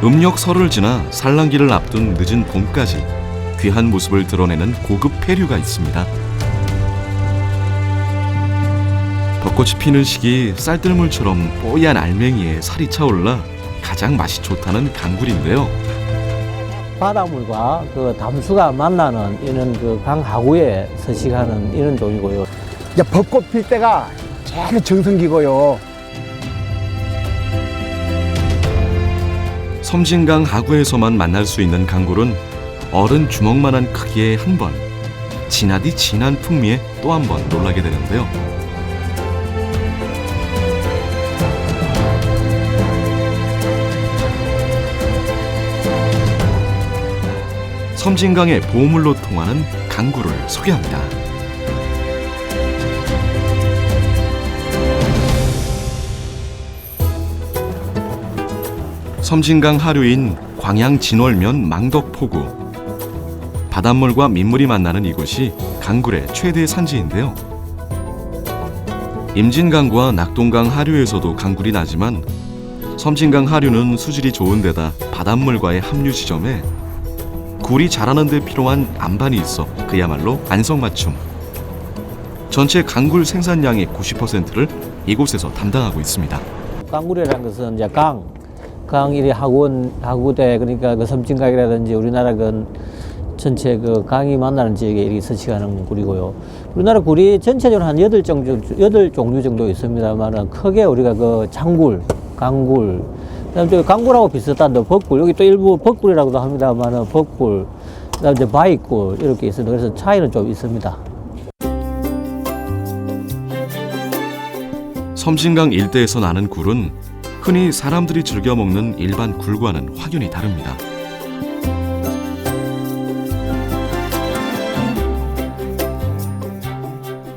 음력 설을 지나 산란기를 앞둔 늦은 봄까지 귀한 모습을 드러내는 고급 페류가 있습니다. 벚꽃이 피는 시기 쌀뜨물처럼 뽀얀 알맹이에 살이 차올라 가장 맛이 좋다는 강굴인데요. 바닷물과 그 담수가 만나는 이런 그 강 하구에 서식하는 이런 종이고요. 이제 벚꽃 필 때가 제일 정성기고요. 섬진강 하구에서만 만날 수 있는 강굴은 어른 주먹만한 크기의 한 번, 진하디 진한 풍미에 또 한 번 놀라게 되는데요. 섬진강의 보물로 통하는 강굴을 소개합니다. 섬진강 하류인 광양 진월면 망덕포구. 바닷물과 민물이 만나는 이곳이 강굴의 최대 산지인데요. 임진강과 낙동강 하류에서도 강굴이 나지만 섬진강 하류는 수질이 좋은 데다 바닷물과의 합류 지점에 굴이 자라는 데 필요한 안반이 있어 그야말로 안성맞춤. 전체 강굴 생산량의 90%를 이곳에서 담당하고 있습니다. 강굴이라는 것은 이제 강이 하구대, 그러니까 그 섬진강이라든지 우리나라 그 전체 그 강이 만나는 지역에 이렇게 서식하는 굴이고요. 우리나라 굴이 전체적으로 한 8종류 정도 있습니다만 크게 우리가 그 장굴, 강굴, 그다음에 강굴하고 비슷한 벚굴, 여기 또 일부 벚굴이라고도 합니다만 벚굴, 그다음에 이제 바위굴 이렇게 있습니다. 그래서 차이는 좀 있습니다. 섬진강 일대에서 나는 굴은 흔히 사람들이 즐겨 먹는 일반 굴과는 확연히 다릅니다.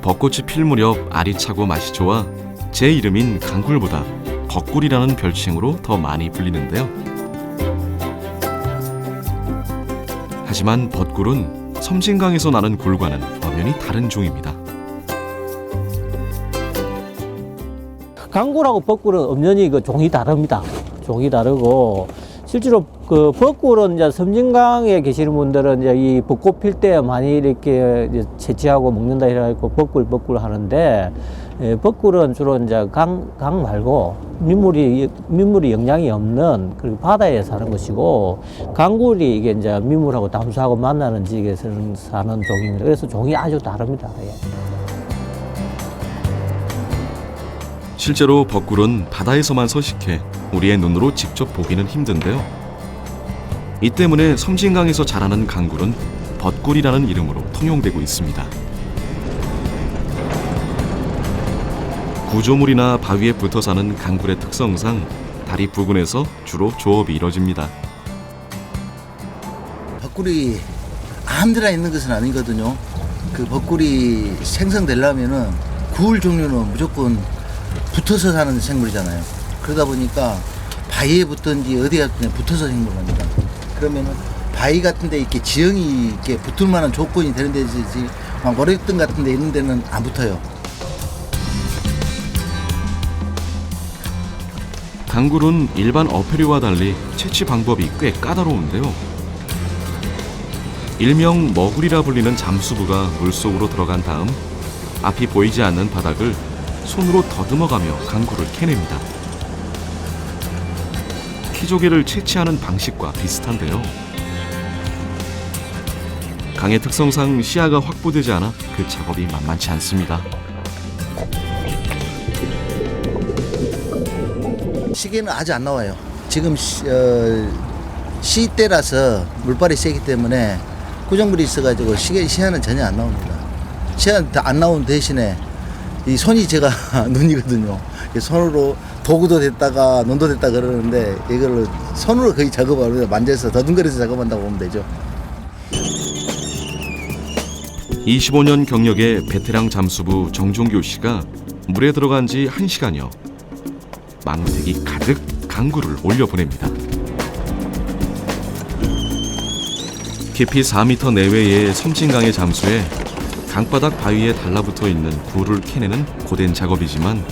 벚꽃이 필 무렵 알이 차고 맛이 좋아 제 이름인 강굴보다 벚굴이라는 별칭으로 더 많이 불리는데요. 하지만 벚굴은 섬진강에서 나는 굴과는 엄연히 다른 종입니다. 강굴하고 벚굴은 엄연히 그 종이 다릅니다. 종이 다르고 실제로 그 벚굴은 이제 섬진강에 계시는 분들은 이제 이 벚꽃 필 때 많이 이렇게 이제 채취하고 먹는다 이래가지고 벚굴 하는데, 벚굴은 주로 이제 강 말고 민물이 영향이 없는 그리고 바다에 사는 것이고, 강굴이 이게 이제 민물하고 담수하고 만나는 지역에서 사는 종입니다. 그래서 종이 아주 다릅니다. 예. 실제로 벚굴은 바다에서만 서식해 우리의 눈으로 직접 보기는 힘든데요. 이 때문에 섬진강에서 자라는 강굴은 벚굴이라는 이름으로 통용되고 있습니다. 구조물이나 바위에 붙어 사는 강굴의 특성상 다리 부근에서 주로 조업이 이뤄집니다. 벚굴이 아무데나 있는 것은 아니거든요. 그 벚굴이 생성되려면은 굴 종류는 무조건 붙어서 사는 생물이잖아요. 그러다 보니까 바위에 붙든지 어디 같은 데 붙어서 생물합니다. 그러면은 바위 같은 데 이렇게 지형이 이렇게 붙을 만한 조건이 되는 데지, 막 모래등 같은 데 있는 데는 안 붙어요. 강굴은 일반 어패류와 달리 채취 방법이 꽤 까다로운데요. 일명 머굴이라 불리는 잠수부가 물속으로 들어간 다음 앞이 보이지 않는 바닥을 손으로 더듬어가며 강굴을 캐냅니다. 키조개를 채취하는 방식과 비슷한데요. 강의 특성상 시야가 확보되지 않아 그 작업이 만만치 않습니다. 시계는 아직 안 나와요. 지금 시때라서 물발이 세기 때문에 구정물이 있어가지고 시야는 전혀 안 나옵니다. 시야 안 나온 대신에 이 손이 제가 눈이거든요. 손으로 도구도 됐다가 눈도 됐다 그러는데 이걸 손으로 거의 작업을 만져서 더듬거려서 작업한다고 보면 되죠. 25년 경력의 베테랑 잠수부 정종교 씨가 물에 들어간 지 1시간여. 망색이 가득 강굴을 올려보냅니다. 깊이 4m 내외의 섬진강에 잠수해 강바닥 바위에 달라붙어 있는 굴을 캐내는 고된 작업이지만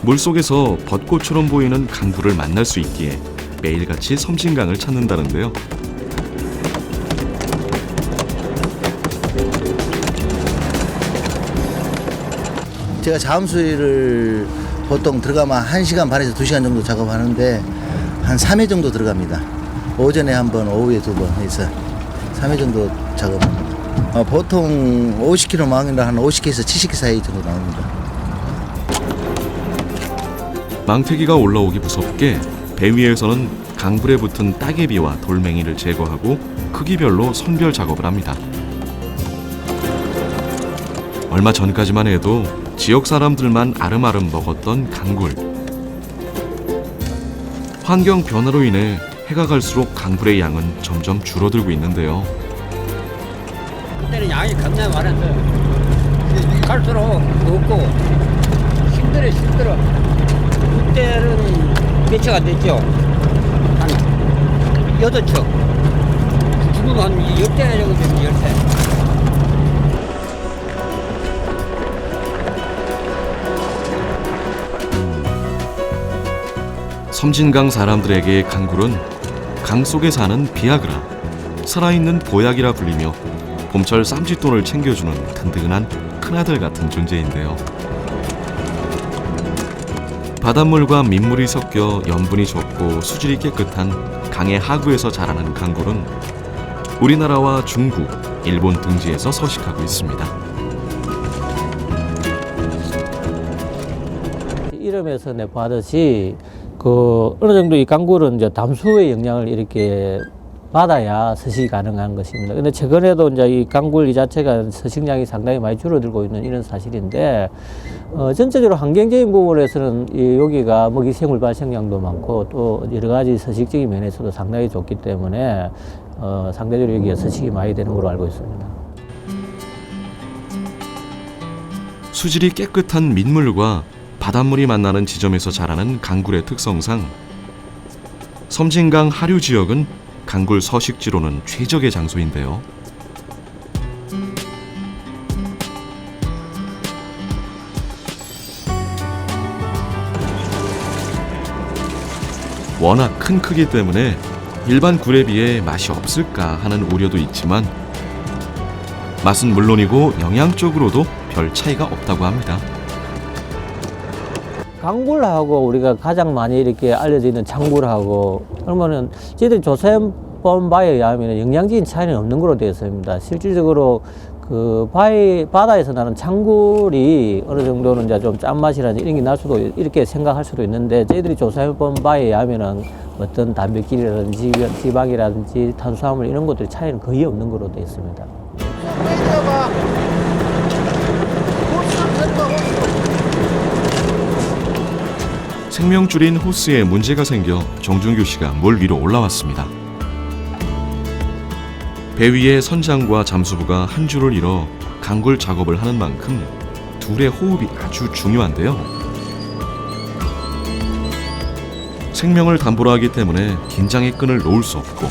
물속에서 벚꽃처럼 보이는 강굴을 만날 수 있기에 매일같이 섬진강을 찾는다는데요. 제가 자음수리를 보통 들어가면 1시간 반에서 2시간 정도 작업하는데 한 3회 정도 들어갑니다. 오전에 한 번, 오후에 2번 해서 3회 정도 작업합니다. 보통 50kg 망이라 한 50개에서 70개 사이 정도 나옵니다. 망태기가 올라오기 무섭게 배 위에서는 강불에 붙은 따개비와 돌멩이를 제거하고 크기별로 선별 작업을 합니다. 얼마 전까지만 해도 지역 사람들만 아름아름 먹었던 강굴. 환경 변화로 인해 해가 갈수록 강굴의 양은 점점 줄어들고 있는데요. 그때는 양이 겁나 많았어요. 갈수록 없고 힘들어. 그때는 몇 채가 됐죠? 한 8척. 지금 한 10대 정도 되면 10대. 섬진강 사람들에게 강굴은 강 속에 사는 비아그라, 살아있는 보약이라 불리며 봄철 쌈짓돈을 챙겨주는 든든한 큰아들 같은 존재인데요. 바닷물과 민물이 섞여 염분이 적고 수질이 깨끗한 강의 하구에서 자라는 강굴은 우리나라와 중국, 일본 등지에서 서식하고 있습니다. 이름에서 내보듯이 어느 정도 이 강굴은 이제 담수의 영향을 이렇게 받아야 서식이 가능한 것입니다. 근데 최근에도 이제 이 강굴 이 자체가 서식량이 상당히 많이 줄어들고 있는 이런 사실인데, 전체적으로 환경적인 부분에서는 여기가 먹이 생물 발생량도 많고 또 여러 가지 서식적인 면에서도 상당히 좋기 때문에, 상대적으로 여기가 서식이 많이 되는 걸로 알고 있습니다. 수질이 깨끗한 민물과 바닷물이 만나는 지점에서 자라는 강굴의 특성상 섬진강 하류 지역은 강굴 서식지로는 최적의 장소인데요. 워낙 큰 크기 때문에 일반 굴에 비해 맛이 없을까 하는 우려도 있지만 맛은 물론이고 영양적으로도 별 차이가 없다고 합니다. 강굴하고 우리가 가장 많이 이렇게 알려져 있는 창굴하고, 그러면은 저희들이 조사해본 바에 의하면 영양적인 차이는 없는 걸로 되어 있습니다. 실질적으로 바다에서 나는 창굴이 어느 정도는 이제 좀 짠맛이라든지 이런 게 날 수도, 이렇게 생각할 수도 있는데, 저희들이 조사해본 바에 의하면은 어떤 단백질이라든지 지방이라든지 탄수화물 이런 것들 차이는 거의 없는 걸로 되어 있습니다. 생명줄인 호스에 문제가 생겨 정준규 씨가 물 위로 올라왔습니다. 배 위에 선장과 잠수부가 한 줄을 이뤄 강굴 작업을 하는 만큼 둘의 호흡이 아주 중요한데요. 생명을 담보로 하기 때문에 긴장의 끈을 놓을 수 없고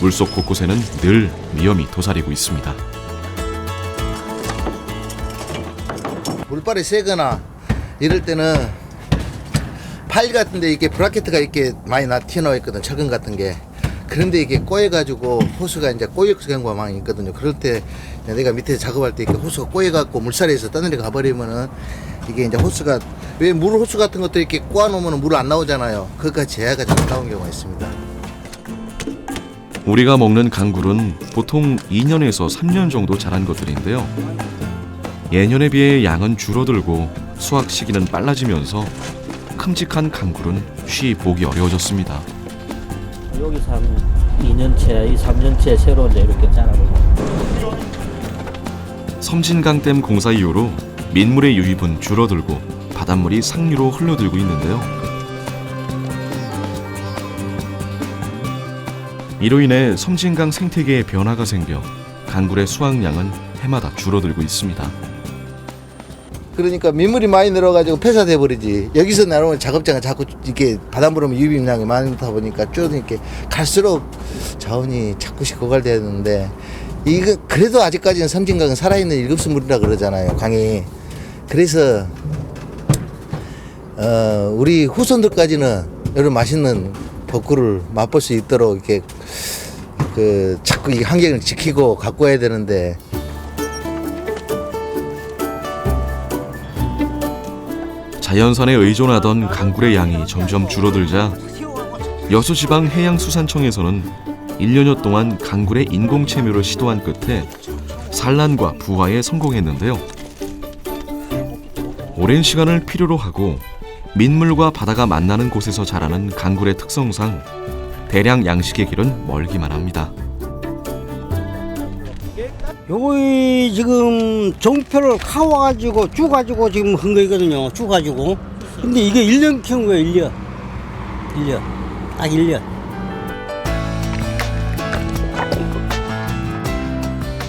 물속 곳곳에는 늘 위험이 도사리고 있습니다. 물발이 세거나 이럴 때는 파일 같은데 이렇게 브라켓가 이렇게 많이 튀어나와 있거든, 철근 같은 게. 그런데 이게 꼬여가지고 호수가 이제 꼬일 경우가 많이 있거든요. 그럴 때 내가 밑에 작업할 때 이렇게 호수가 꼬여갖고 물살에서 떠내려 가버리면은 이게 이제 호수가, 왜 물 호수 같은 것도 이렇게 꼬아놓으면 물 안 나오잖아요. 그것까지 제약가 잘 나온 경우가 있습니다. 우리가 먹는 강굴은 보통 2년에서 3년 정도 자란 것들인데요. 예년에 비해 양은 줄어들고 수확 시기는 빨라지면서 큼직한 강굴은 쉬이 보기 어려워졌습니다. 여기서 한 2년째, 3년째 새로 이제 이렇게 자라고 있습니다. 섬진강댐 공사 이후로 민물의 유입은 줄어들고 바닷물이 상류로 흘러들고 있는데요. 이로 인해 섬진강 생태계에 변화가 생겨 강굴의 수확량은 해마다 줄어들고 있습니다. 그러니까 민물이 많이 늘어가지고 폐사돼 버리지. 여기서 나오는 작업장은 자꾸 이렇게 바닷물은 유입량이 많다 보니까 쭉 이렇게 갈수록 자원이 자꾸씩 고갈되는데, 이거 그래도 아직까지는 섬진강은 살아있는 일급수물이라 그러잖아요, 강이. 그래서 우리 후손들까지는 이런 맛있는 벚꿀을 맛볼 수 있도록 이렇게 자꾸 이 환경을 지키고 갖고 와야 되는데 자연산에 의존하던 강굴의 양이 점점 줄어들자 여수지방 해양수산청에서는 1년여 동안 강굴의 인공 채묘를 시도한 끝에 산란과 부화에 성공했는데요. 오랜 시간을 필요로 하고 민물과 바다가 만나는 곳에서 자라는 강굴의 특성상 대량 양식의 길은 멀기만 합니다. 요거 지금 종표를 카와가지고 쭈가지고 지금 한 거거든요. 쭈가지고. 근데 이게 1년 키운 거예요. 1년. 1년. 딱 1년.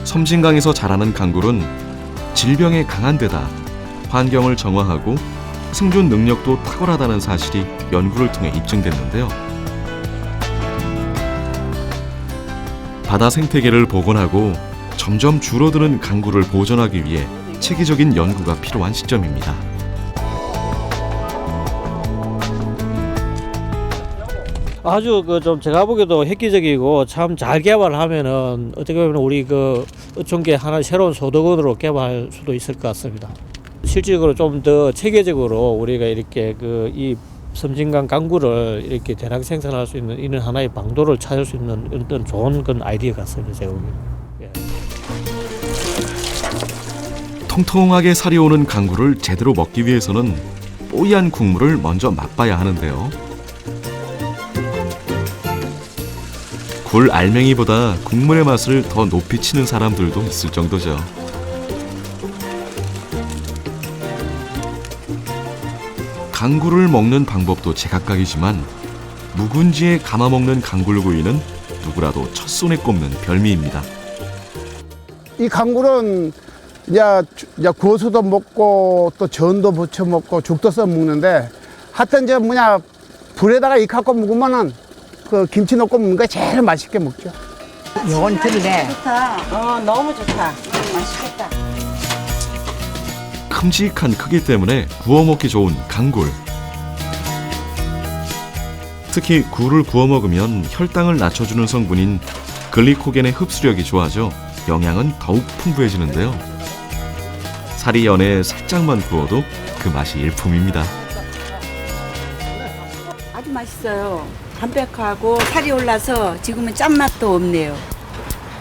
섬진강에서 자라는 강굴은 질병에 강한 데다 환경을 정화하고 생존 능력도 탁월하다는 사실이 연구를 통해 입증됐는데요. 바다 생태계를 복원하고 점점 줄어드는 강굴을 보존하기 위해 체계적인 연구가 필요한 시점입니다. 아주 좀 제가 보기에도 획기적이고 참 잘 개발하면은 어떻게 보면 우리 어촌계 하나의 새로운 소득원으로 개발할 수도 있을 것 같습니다. 실질적으로 좀 더 체계적으로 우리가 이렇게 이 섬진강 강굴을 이렇게 대량 생산할 수 있는 이런 하나의 방도를 찾을 수 있는 어떤 좋은 그런 아이디어 같습니다. 제가 보기에는. 예. 통통하게 살이 오는 강굴을 제대로 먹기 위해서는 뽀얀 국물을 먼저 맛봐야 하는데요. 굴 알맹이보다 국물의 맛을 더 높이 치는 사람들도 있을 정도죠. 강굴을 먹는 방법도 제각각이지만 묵은지에 감아 먹는 강굴구이는 누구라도 첫손에 꼽는 별미입니다. 이 강굴은 이제 구워서도 먹고 또 전도 부쳐 먹고 죽도 써 먹는데 하여튼 불에다가 이 갖고 먹으면은 김치 넣고 먹는 게 제일 맛있게 먹죠. 요건 들으네. 좋다. 너무 좋다. 맛있겠다. 큼직한 크기 때문에 구워 먹기 좋은 강굴. 특히 굴을 구워 먹으면 혈당을 낮춰주는 성분인 글리코겐의 흡수력이 좋아져 영양은 더욱 풍부해지는데요. 살이 연해 살짝만 구워도 그 맛이 일품입니다. 아주 맛있어요. 담백하고 살이 올라서 지금은 짠맛도 없네요.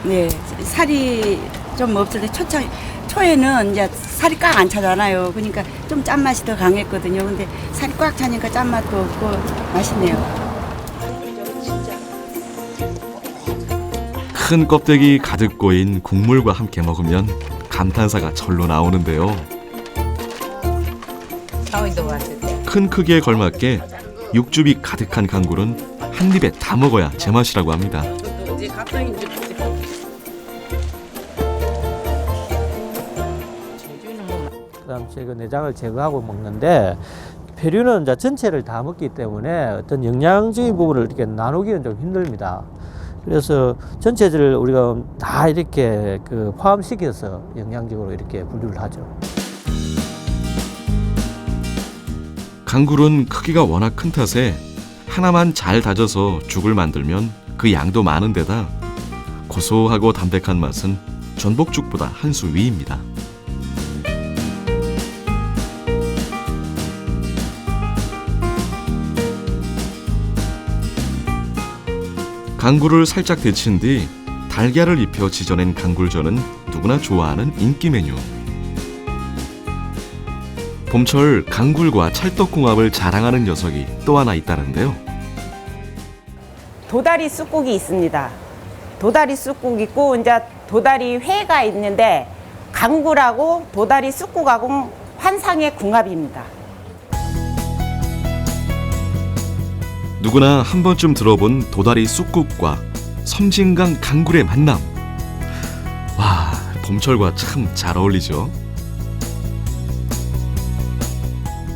네, 살이 좀 없을 때 초에는 이제 살이 꽉 안 차잖아요. 그러니까 좀 짠맛이 더 강했거든요. 근데 살이 꽉 차니까 짠맛도 없고 맛있네요. 큰 껍데기 가득 고인 국물과 함께 먹으면 감탄사가 절로 나오는데요. 큰 크기에 걸맞게 육즙이 가득한 강굴은 한 입에 다 먹어야 제맛이라고 합니다. 그다음 제가 내장을 제거하고 먹는데 페류는 이제 전체를 다 먹기 때문에 어떤 영양적인 부분을 이렇게 나누기는 좀 힘듭니다. 그래서 전체를 우리가 다 이렇게 포함시켜서 영양적으로 이렇게 분류를 하죠. 강굴은 크기가 워낙 큰 탓에 하나만 잘 다져서 죽을 만들면 그 양도 많은 데다 고소하고 담백한 맛은 전복죽보다 한 수 위입니다. 강굴을 살짝 데친 뒤 달걀을 입혀 지져낸 강굴전은 누구나 좋아하는 인기 메뉴. 봄철 강굴과 찰떡궁합을 자랑하는 녀석이 또 하나 있다는데요. 도다리 쑥국이 있습니다. 도다리 쑥국 있고 이제 도다리 회가 있는데 강굴하고 도다리 쑥국하고 환상의 궁합입니다. 누구나 한 번쯤 들어본 도다리 쑥국과 섬진강 강굴의 만남. 와, 봄철과 참 잘 어울리죠.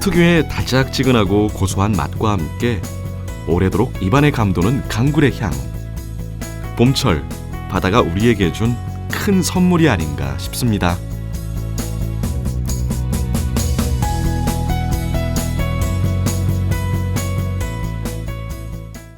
특유의 달짝지근하고 고소한 맛과 함께 오래도록 입안에 감도는 강굴의 향. 봄철, 바다가 우리에게 준 큰 선물이 아닌가 싶습니다.